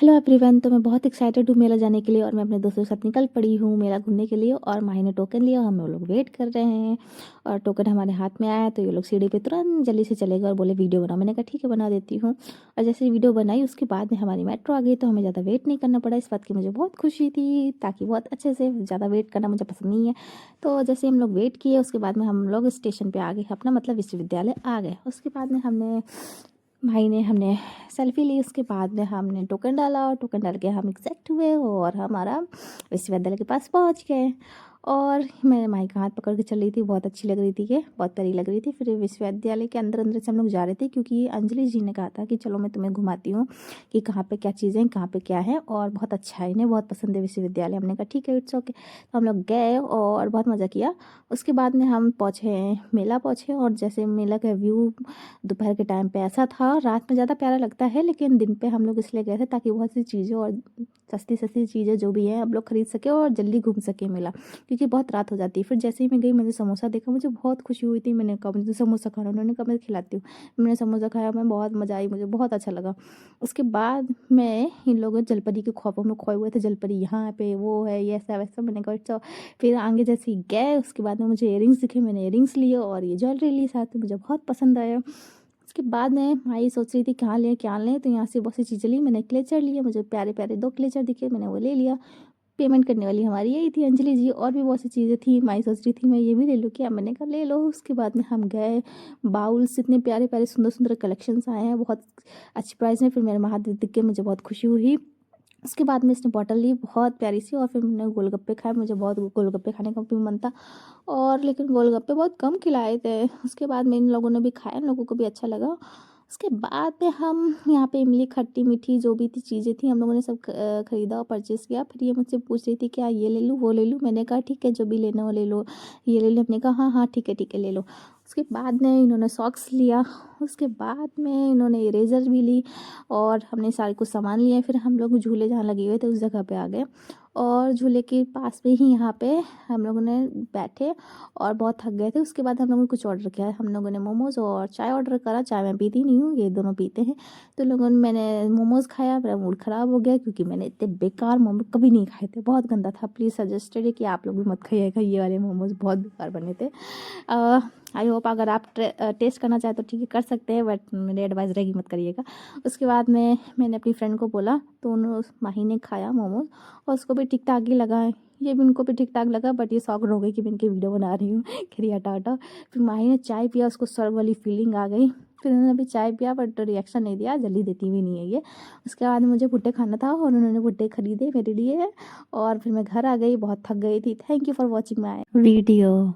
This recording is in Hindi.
Hello everyone. तो मैं बहुत एक्साइटेड हूँ मेला जाने के लिए और मैं अपने दोस्तों के साथ निकल पड़ी हूँ मेला घूमने के लिए। और माही ने टोकन लिया, हम लोग वेट कर रहे हैं और टोकन हमारे हाथ में आया तो ये लोग सीढ़ी पे तुरंत जल्दी से चले गए और बोले वीडियो बनाओ। मैंने कहा ठीक है बना देती हूँ। और जैसे वीडियो बनाई उसके बाद में हमारी मेट्रो आ गई तो हमें ज़्यादा वेट नहीं करना पड़ा। इस बात की मुझे बहुत खुशी थी, ताकि बहुत अच्छे से ज़्यादा वेट करना मुझे पसंद नहीं है। तो जैसे हम लोग वेट किए उसके बाद में हम लोग स्टेशन पर आ गए, अपना मतलब विश्वविद्यालय आ गए। उसके बाद में हमने सेल्फी ली। उसके बाद में हमने टोकन डाला और टोकन डाल के हम एग्जैक्ट हुए और हमारा विश्वविद्यालय के पास पहुंच गए। और मैं माई का हाथ पकड़ के चल रही थी, बहुत अच्छी लग रही थी, कि बहुत प्यारी लग रही थी। फिर विश्वविद्यालय के अंदर अंदर से हम लोग जा रहे थे क्योंकि अंजलि जी ने कहा था कि चलो मैं तुम्हें घुमाती हूँ कि कहाँ पे क्या चीज़ें, कहाँ पे क्या है, और बहुत अच्छा है, इन्हें बहुत पसंद है विश्वविद्यालय। हमने कहा ठीक है इट्स ओके। तो हम लोग गए और बहुत मज़ा किया। उसके बाद में हम मेला पहुँचे और जैसे मेला का व्यू दोपहर के टाइम पे ऐसा था, रात में ज़्यादा प्यारा लगता है, लेकिन दिन पे हम लोग इसलिए गए थे ताकि बहुत सी चीज़ें और सस्ती सस्ती चीज़ें जो भी हैं हम लोग खरीद सके और जल्दी घूम सके मेला, क्योंकि बहुत रात हो जाती है। फिर जैसे ही मैं गई मैंने समोसा देखा, मुझे बहुत खुशी हुई थी। मैंने कहा मुझे समोसा खाना, उन्होंने कहा मैं खिलाती हूँ। मैंने समोसा खाया, मैं बहुत मज़ा आई, मुझे बहुत अच्छा लगा। उसके बाद मैं इन लोगों जलपरी के ख्वाबों में खोए हुए थे, जलपरी यहाँ पे वो है ये ऐसा वैसा। मैंने कहा अच्छा। फिर आगे जैसे ही गए उसके बाद में मुझे इयरिंग्स दिखे, मैंने इयरिंग्स लिए और ये ज्वेलरी ली साथ में, मुझे बहुत पसंद आया। उसके बाद में माई सोच रही थी क्या लें, तो यहाँ से बहुत सी चीज़ें ली। मैंने क्लेचर लिए, मुझे प्यारे प्यारे 2 क्लेचर दिखे, मैंने वो ले लिया। पेमेंट करने वाली हमारी यही थी अंजलि जी, और भी बहुत सी चीज़ें थी। माई सोच रही थी मैं ये भी ले लूँ क्या, मैंने कहा ले लो। उसके बाद में हम गए, बाउल्स इतने प्यारे प्यारे सुंदर सुंदर कलेक्शंस आए हैं बहुत अच्छी प्राइस में। फिर मेरे महादेव दिख के मुझे बहुत खुशी हुई। उसके बाद में इसने बॉटल ली बहुत प्यारी सी, और फिर मैंने गोलगप्पे खाए, मुझे बहुत गोलगप्पे खाने का भी मन था, और लेकिन गोलगप्पे बहुत कम खिलाए थे। उसके बाद में इन लोगों ने भी खाया, इन लोगों को भी अच्छा लगा। उसके बाद में हम यहाँ पे इमली खट्टी मीठी जो भी थी चीज़ें थी हम लोगों ने सब खरीदा और परचेज़ किया। फिर ये मुझसे पूछ रही थी क्या ये ले लूँ वो ले लूँ, मैंने कहा ठीक है जो भी लेना हो ले लो, ये ले लो। हमने कहा हाँ हाँ ठीक है ले लो। उसके बाद में इन्होंने सॉक्स लिया। उसके बाद में इन्होंने इरेज़र भी ली और हमने सारे कुछ सामान लिए। फिर हम लोग झूले जहाँ लगे हुए थे उस जगह पे आ गए, और झूले के पास में ही यहाँ पे हम लोगों ने बैठे और बहुत थक गए थे। उसके बाद हम लोगों ने कुछ ऑर्डर किया, हम लोगों ने मोमोज़ और चाय ऑर्डर करा। चाय मैं पीती नहीं हूँ, ये दोनों पीते हैं। तो मैंने मोमोज़ खाया, मेरा मूड ख़राब हो गया क्योंकि मैंने इतने बेकार मोमोज कभी नहीं खाए थे, बहुत गंदा था। प्लीज़ सजेस्टेड है कि आप लोग भी मत खाइएगा, ये वाले मोमोज़ बहुत बेकार बने थे। आई होप अगर आप टेस्ट करना चाहें तो ठीक है कर सकते हैं, बट मेरी एडवाइस रहेगी मत करिएगा। उसके बाद में मैंने अपनी फ्रेंड को बोला तो उन्होंने माही ने खाया मोमोज और उसको भी ठीक ठाक ही लगा है, ये भी उनको भी ठीक ठाक लगा, बट ये शौक हो गई कि मैं इनकी वीडियो बना रही हूँ। खैर हटा हटा। फिर माही ने चाय पिया, उसको सर्व वाली फीलिंग आ गई। फिर उन्होंने भी चाय पिया बट रिएक्शन नहीं दिया, जल्दी देती भी नहीं है ये। उसके बाद मुझे भुट्टे खाना था और उन्होंने भुट्टे खरीदे मेरे लिए और फिर मैं घर आ गई, बहुत थक गई थी। Thank you for watching my video.